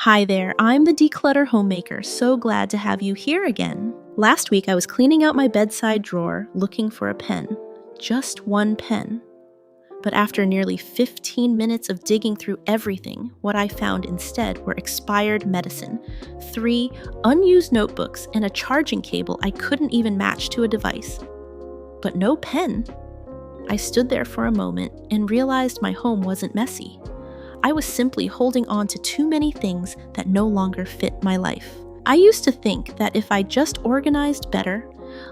Hi there, I'm the Declutter Homemaker. So glad to have you here again. Last week I was cleaning out my bedside drawer looking for a pen. Just one pen. But after nearly 15 minutes of digging through everything, what I found instead were expired medicine, 3 unused notebooks, and a charging cable I couldn't even match to a device. But no pen. I stood there for a moment and realized my home wasn't messy. I was simply holding on to too many things that no longer fit my life. I used to think that if I just organized better,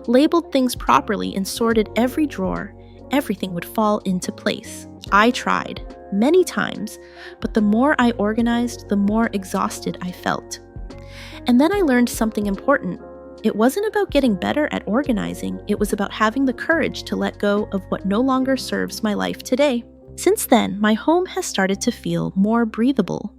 labeled things properly, and sorted every drawer, everything would fall into place. I tried, many times, but the more I organized, the more exhausted I felt. And then I learned something important. It wasn't about getting better at organizing, it was about having the courage to let go of what no longer serves my life today. Since then, my home has started to feel more breathable.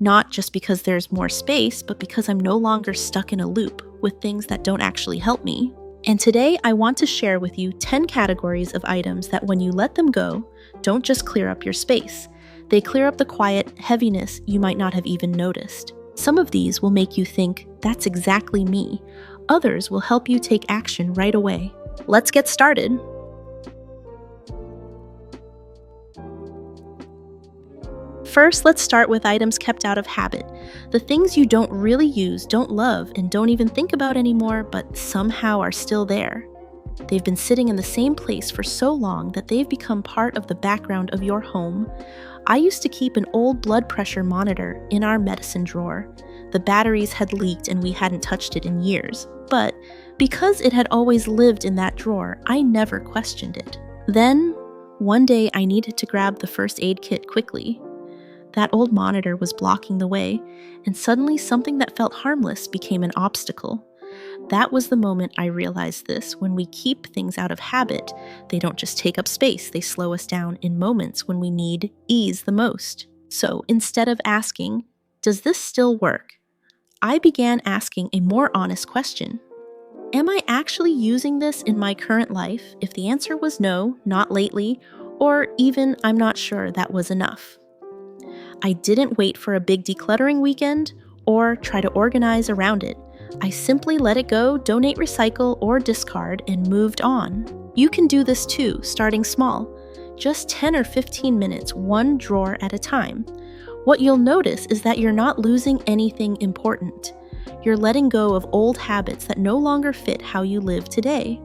Not just because there's more space, but because I'm no longer stuck in a loop with things that don't actually help me. And today, I want to share with you 10 categories of items that when you let them go, don't just clear up your space. They clear up the quiet heaviness you might not have even noticed. Some of these will make you think, that's exactly me. Others will help you take action right away. Let's get started. First, let's start with items kept out of habit. The things you don't really use, don't love, and don't even think about anymore, but somehow are still there. They've been sitting in the same place for so long that they've become part of the background of your home. I used to keep an old blood pressure monitor in our medicine drawer. The batteries had leaked and we hadn't touched it in years. But because it had always lived in that drawer, I never questioned it. Then, one day I needed to grab the first aid kit quickly. That old monitor was blocking the way, and suddenly something that felt harmless became an obstacle. That was the moment I realized this. When we keep things out of habit, they don't just take up space, they slow us down in moments when we need ease the most. So instead of asking, does this still work? I began asking a more honest question. Am I actually using this in my current life? If the answer was no, not lately, or even I'm not sure, that was enough. I didn't wait for a big decluttering weekend or try to organize around it. I simply let it go, donate, recycle, or discard, and moved on. You can do this too, starting small. Just 10 or 15 minutes, one drawer at a time. What you'll notice is that you're not losing anything important. You're letting go of old habits that no longer fit how you live today.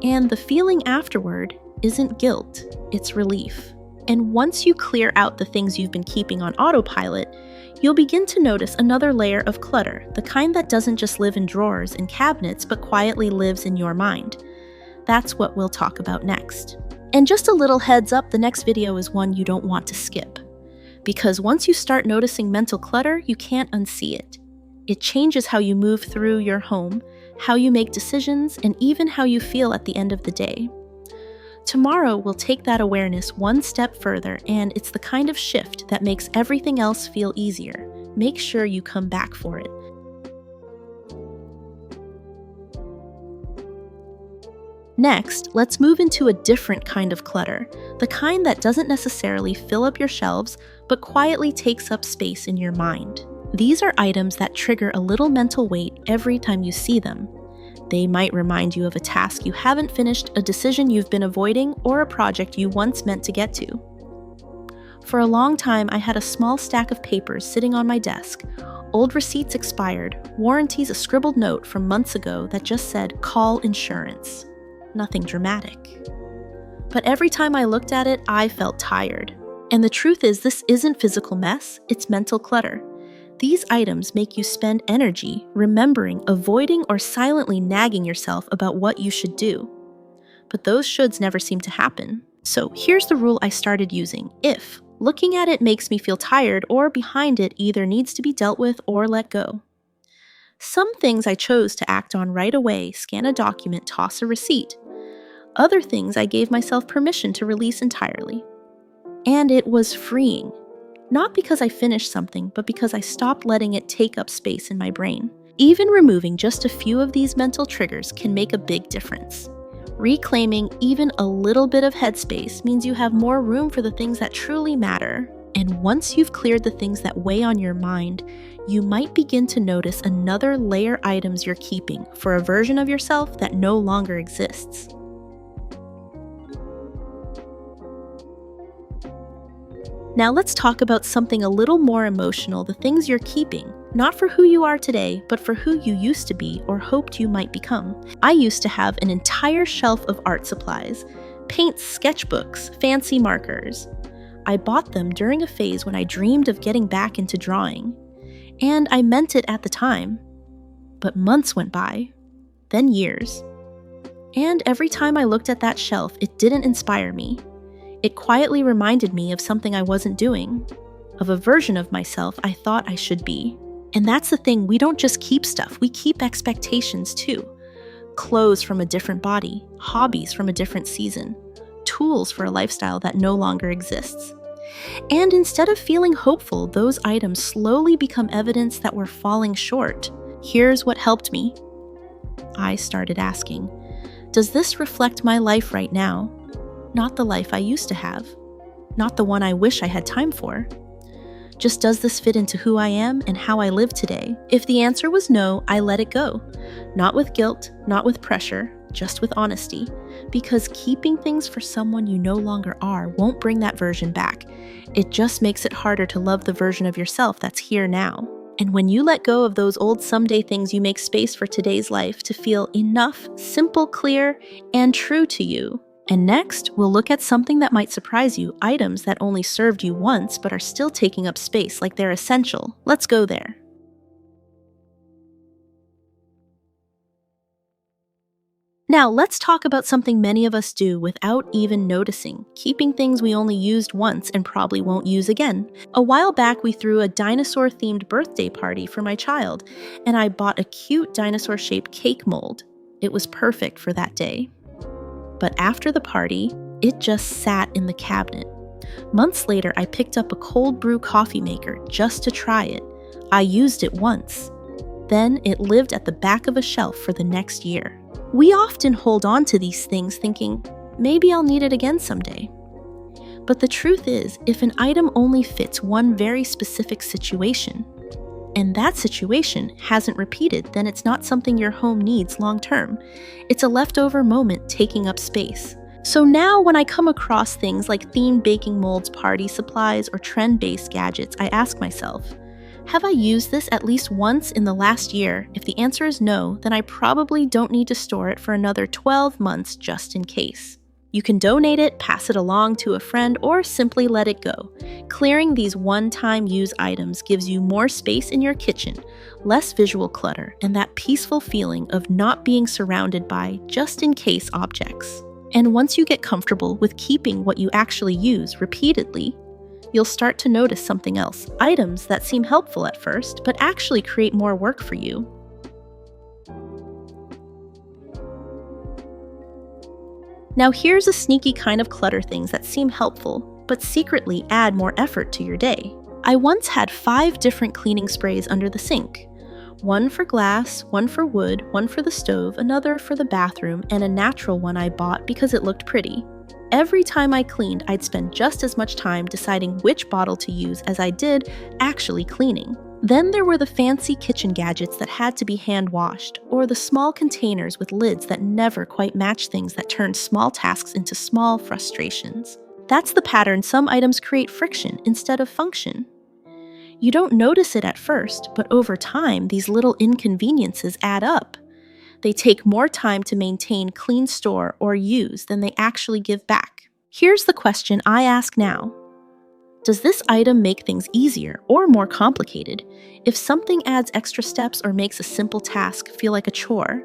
And the feeling afterward isn't guilt, it's relief. And once you clear out the things you've been keeping on autopilot, you'll begin to notice another layer of clutter, the kind that doesn't just live in drawers and cabinets, but quietly lives in your mind. That's what we'll talk about next. And just a little heads up, the next video is one you don't want to skip. Because once you start noticing mental clutter, you can't unsee it. It changes how you move through your home, how you make decisions, and even how you feel at the end of the day. Tomorrow, we'll take that awareness one step further, and it's the kind of shift that makes everything else feel easier. Make sure you come back for it. Next, let's move into a different kind of clutter, the kind that doesn't necessarily fill up your shelves, but quietly takes up space in your mind. These are items that trigger a little mental weight every time you see them. They might remind you of a task you haven't finished, a decision you've been avoiding, or a project you once meant to get to. For a long time, I had a small stack of papers sitting on my desk. Old receipts expired, warranties, a scribbled note from months ago that just said, "Call insurance." Nothing dramatic. But every time I looked at it, I felt tired. And the truth is, this isn't physical mess, it's mental clutter. These items make you spend energy remembering, avoiding, or silently nagging yourself about what you should do. But those shoulds never seem to happen. So here's the rule I started using. If looking at it makes me feel tired or behind it either needs to be dealt with or let go. Some things I chose to act on right away, scan a document, toss a receipt. Other things I gave myself permission to release entirely. And it was freeing. Not because I finished something, but because I stopped letting it take up space in my brain. Even removing just a few of these mental triggers can make a big difference. Reclaiming even a little bit of headspace means you have more room for the things that truly matter. And once you've cleared the things that weigh on your mind, you might begin to notice another layer items you're keeping for a version of yourself that no longer exists. Now let's talk about something a little more emotional, the things you're keeping, not for who you are today, but for who you used to be or hoped you might become. I used to have an entire shelf of art supplies, paints, sketchbooks, fancy markers. I bought them during a phase when I dreamed of getting back into drawing. And I meant it at the time. But months went by, then years. And every time I looked at that shelf, it didn't inspire me. It quietly reminded me of something I wasn't doing, of a version of myself I thought I should be. And that's the thing, we don't just keep stuff, we keep expectations too. Clothes from a different body, hobbies from a different season, tools for a lifestyle that no longer exists. And instead of feeling hopeful, those items slowly become evidence that we're falling short. Here's what helped me. I started asking, does this reflect my life right now? Not the life I used to have. Not the one I wish I had time for. Just does this fit into who I am and how I live today? If the answer was no, I let it go. Not with guilt, not with pressure, just with honesty. Because keeping things for someone you no longer are won't bring that version back. It just makes it harder to love the version of yourself that's here now. And when you let go of those old someday things, you make space for today's life to feel enough, simple, clear, and true to you. And next, we'll look at something that might surprise you, items that only served you once but are still taking up space like they're essential. Let's go there. Now, let's talk about something many of us do without even noticing, keeping things we only used once and probably won't use again. A while back, we threw a dinosaur-themed birthday party for my child, and I bought a cute dinosaur-shaped cake mold. It was perfect for that day. But after the party, it just sat in the cabinet. Months later, I picked up a cold brew coffee maker just to try it. I used it once. Then it lived at the back of a shelf for the next year. We often hold on to these things thinking, maybe I'll need it again someday. But the truth is, if an item only fits one very specific situation, and that situation hasn't repeated, then it's not something your home needs long term. It's a leftover moment taking up space. So now when I come across things like themed baking molds, party supplies, or trend-based gadgets, I ask myself, have I used this at least once in the last year? If the answer is no, then I probably don't need to store it for another 12 months just in case. You can donate it, pass it along to a friend, or simply let it go. Clearing these one-time use items gives you more space in your kitchen, less visual clutter, and that peaceful feeling of not being surrounded by just-in-case objects. And once you get comfortable with keeping what you actually use repeatedly, you'll start to notice something else, items that seem helpful at first, but actually create more work for you. Now here's a sneaky kind of clutter things that seem helpful, but secretly add more effort to your day. I once had 5 different cleaning sprays under the sink. One for glass, one for wood, one for the stove, another for the bathroom, and a natural one I bought because it looked pretty. Every time I cleaned, I'd spend just as much time deciding which bottle to use as I did actually cleaning. Then there were the fancy kitchen gadgets that had to be hand-washed, or the small containers with lids that never quite matched things that turned small tasks into small frustrations. That's the pattern. Some items create friction instead of function. You don't notice it at first, but over time, these little inconveniences add up. They take more time to maintain, clean, store, or use than they actually give back. Here's the question I ask now. Does this item make things easier or more complicated? If something adds extra steps or makes a simple task feel like a chore,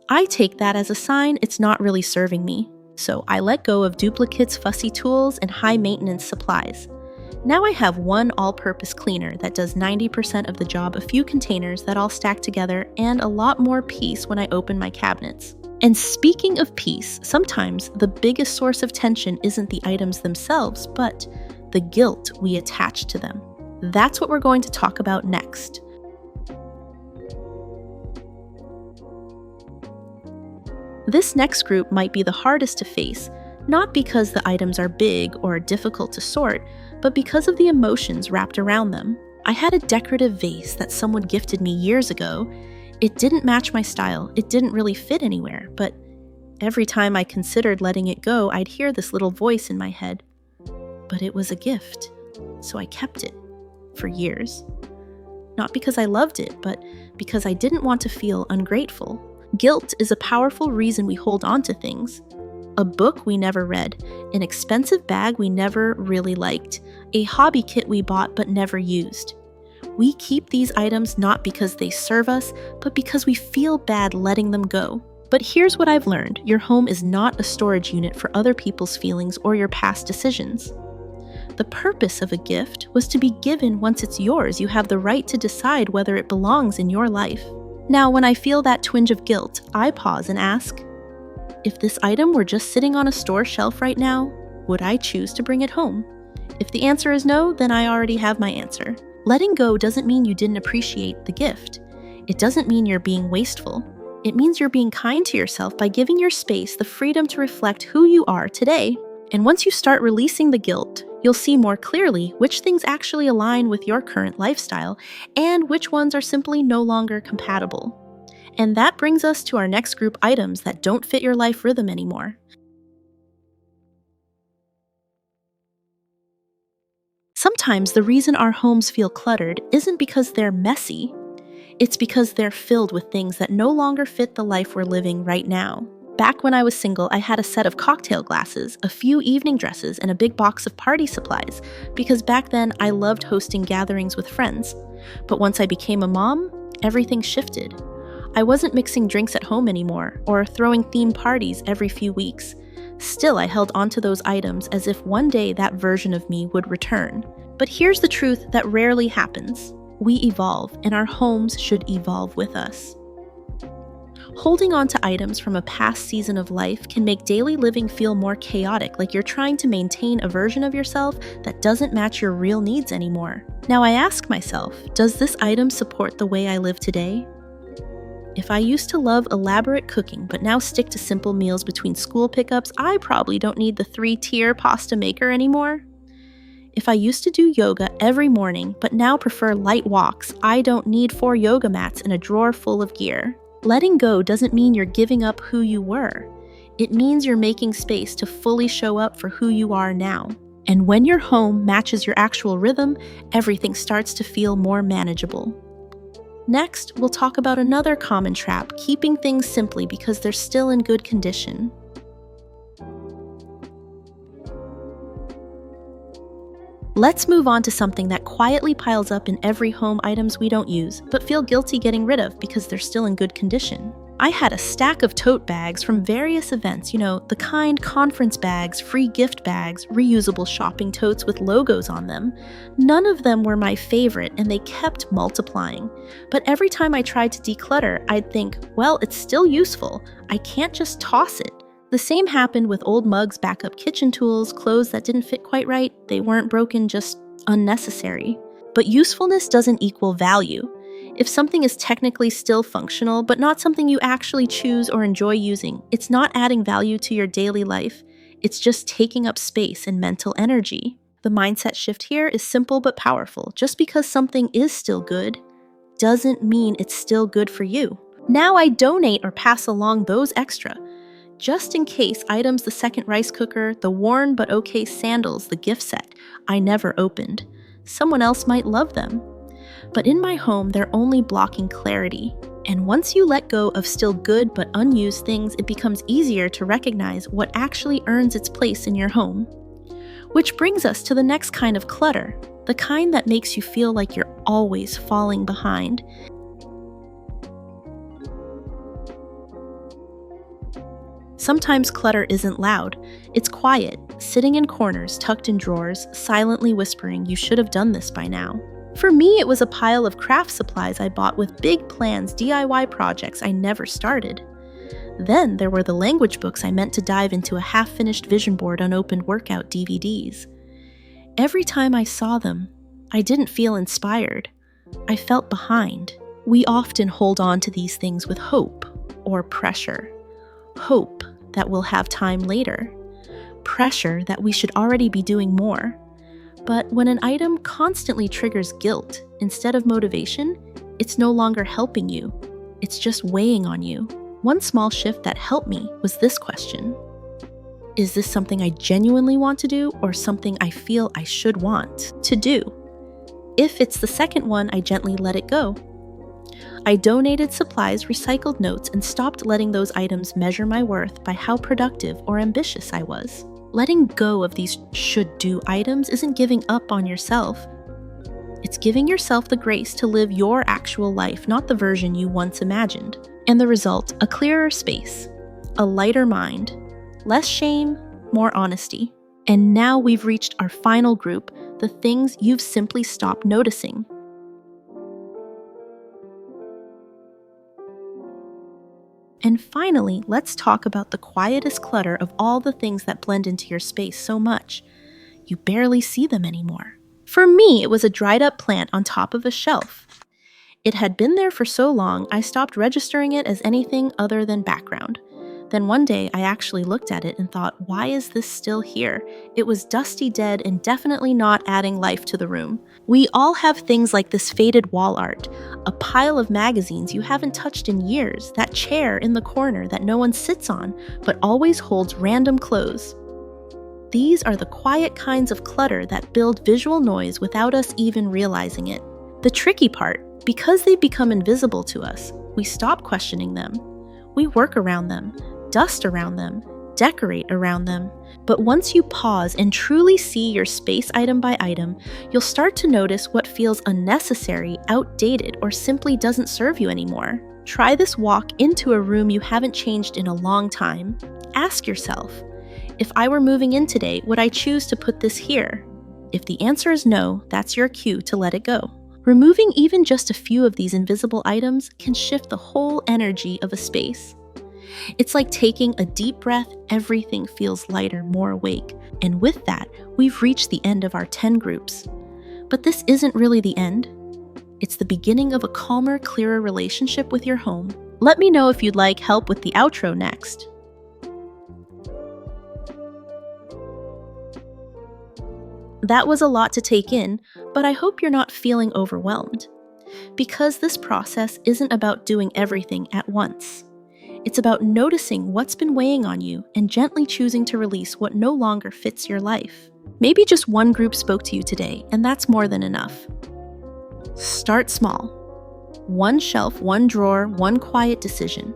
I take that as a sign it's not really serving me. So I let go of duplicates, fussy tools, and high-maintenance supplies. Now I have one all-purpose cleaner that does 90% of the job, a few containers that all stack together, and a lot more peace when I open my cabinets. And speaking of peace, sometimes the biggest source of tension isn't the items themselves, but the guilt we attach to them. That's what we're going to talk about next. This next group might be the hardest to face, Not because the items are big or difficult to sort, but because of the emotions wrapped around them. I had a decorative vase that someone gifted me years ago. It didn't match my style, it didn't really fit anywhere, but every time I considered letting it go, I'd hear this little voice in my head. But it was a gift, so I kept it for years. Not because I loved it, but because I didn't want to feel ungrateful. Guilt is a powerful reason we hold on to things. A book we never read, an expensive bag we never really liked, a hobby kit we bought but never used. We keep these items not because they serve us, but because we feel bad letting them go. But here's what I've learned: your home is not a storage unit for other people's feelings or your past decisions. The purpose of a gift was to be given once it's yours. You have the right to decide whether it belongs in your life. Now, when I feel that twinge of guilt, I pause and ask, if this item were just sitting on a store shelf right now, would I choose to bring it home? If the answer is no, then I already have my answer. Letting go doesn't mean you didn't appreciate the gift. It doesn't mean you're being wasteful. It means you're being kind to yourself by giving your space the freedom to reflect who you are today. And once you start releasing the guilt, you'll see more clearly which things actually align with your current lifestyle and which ones are simply no longer compatible. And that brings us to our next group: items that don't fit your life rhythm anymore. Sometimes the reason our homes feel cluttered isn't because they're messy. It's because they're filled with things that no longer fit the life we're living right now. Back when I was single, I had a set of cocktail glasses, a few evening dresses, and a big box of party supplies, because back then I loved hosting gatherings with friends. But once I became a mom, everything shifted. I wasn't mixing drinks at home anymore, or throwing theme parties every few weeks. Still, I held onto those items as if one day that version of me would return. But here's the truth that rarely happens. We evolve, and our homes should evolve with us. Holding on to items from a past season of life can make daily living feel more chaotic, like you're trying to maintain a version of yourself that doesn't match your real needs anymore. Now I ask myself, does this item support the way I live today? If I used to love elaborate cooking but now stick to simple meals between school pickups, I probably don't need the 3-tier pasta maker anymore. If I used to do yoga every morning but now prefer light walks, I don't need 4 yoga mats and a drawer full of gear. Letting go doesn't mean you're giving up who you were. It means you're making space to fully show up for who you are now. And when your home matches your actual rhythm, everything starts to feel more manageable. Next, we'll talk about another common trap: keeping things simply because they're still in good condition. Let's move on to something that quietly piles up in every home: items we don't use, but feel guilty getting rid of because they're still in good condition. I had a stack of tote bags from various events, the kind conference bags, free gift bags, reusable shopping totes with logos on them. None of them were my favorite, and they kept multiplying. But every time I tried to declutter, I'd think, well, it's still useful. I can't just toss it. The same happened with old mugs, backup kitchen tools, clothes that didn't fit quite right. They weren't broken, just unnecessary. But usefulness doesn't equal value. If something is technically still functional, but not something you actually choose or enjoy using, it's not adding value to your daily life. It's just taking up space and mental energy. The mindset shift here is simple but powerful. Just because something is still good doesn't mean it's still good for you. Now I donate or pass along those extra, just in case items: the second rice cooker, the worn but okay sandals, the gift set I never opened. Someone else might love them. But in my home, they're only blocking clarity. And once you let go of still good but unused things, it becomes easier to recognize what actually earns its place in your home. Which brings us to the next kind of clutter, the kind that makes you feel like you're always falling behind. Sometimes clutter isn't loud. It's quiet, sitting in corners, tucked in drawers, silently whispering, "You should have done this by now." For me, it was a pile of craft supplies I bought with big plans, DIY projects I never started. Then there were the language books I meant to dive into, a half-finished vision board, unopened workout DVDs. Every time I saw them, I didn't feel inspired. I felt behind. We often hold on to these things with hope or pressure. Hope that we'll have time later. pressure that we should already be doing more. But when an item constantly triggers guilt instead of motivation, it's no longer helping you. It's just weighing on you. One small shift that helped me was this question. Is this something I genuinely want to do or something I feel I should want to do? If it's the second one, I gently let it go. I donated supplies, recycled notes, and stopped letting those items measure my worth by how productive or ambitious I was. Letting go of these should-do items isn't giving up on yourself. It's giving yourself the grace to live your actual life, not the version you once imagined. And the result, a clearer space, a lighter mind, less shame, more honesty. And now we've reached our final group, the things you've simply stopped noticing. And finally, let's talk about the quietest clutter of all the things that blend into your space so much. You barely see them anymore. For me, it was a dried up plant on top of a shelf. It had been there for so long, I stopped registering it as anything other than background. Then one day, I actually looked at it and thought, why is this still here? It was dusty dead and definitely not adding life to the room. We all have things like this faded wall art, a pile of magazines you haven't touched in years, that chair in the corner that no one sits on, but always holds random clothes. These are the quiet kinds of clutter that build visual noise without us even realizing it. The tricky part, because they've become invisible to us, we stop questioning them. We work around them, dust around them, decorate around them. But once you pause and truly see your space item by item, you'll start to notice what feels unnecessary, outdated, or simply doesn't serve you anymore. Try this walk into a room you haven't changed in a long time. Ask yourself, if I were moving in today, would I choose to put this here? If the answer is no, that's your cue to let it go. Removing even just a few of these invisible items can shift the whole energy of a space. It's like taking a deep breath, everything feels lighter, more awake. And with that, we've reached the end of our 10 groups. But this isn't really the end. It's the beginning of a calmer, clearer relationship with your home. Let me know if you'd like help with the outro next. That was a lot to take in, but I hope you're not feeling overwhelmed. Because this process isn't about doing everything at once. It's about noticing what's been weighing on you and gently choosing to release what no longer fits your life. Maybe just one group spoke to you today, and that's more than enough. Start small. One shelf, one drawer, one quiet decision.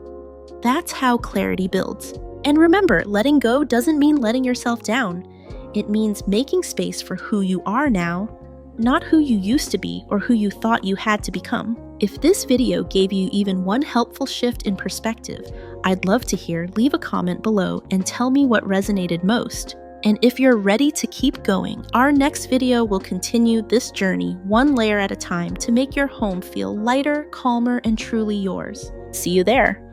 That's how clarity builds. And remember, letting go doesn't mean letting yourself down. It means making space for who you are now, not who you used to be or who you thought you had to become. If this video gave you even one helpful shift in perspective, I'd love to hear. Leave a comment below and tell me what resonated most. And if you're ready to keep going, our next video will continue this journey one layer at a time to make your home feel lighter, calmer, and truly yours. See you there.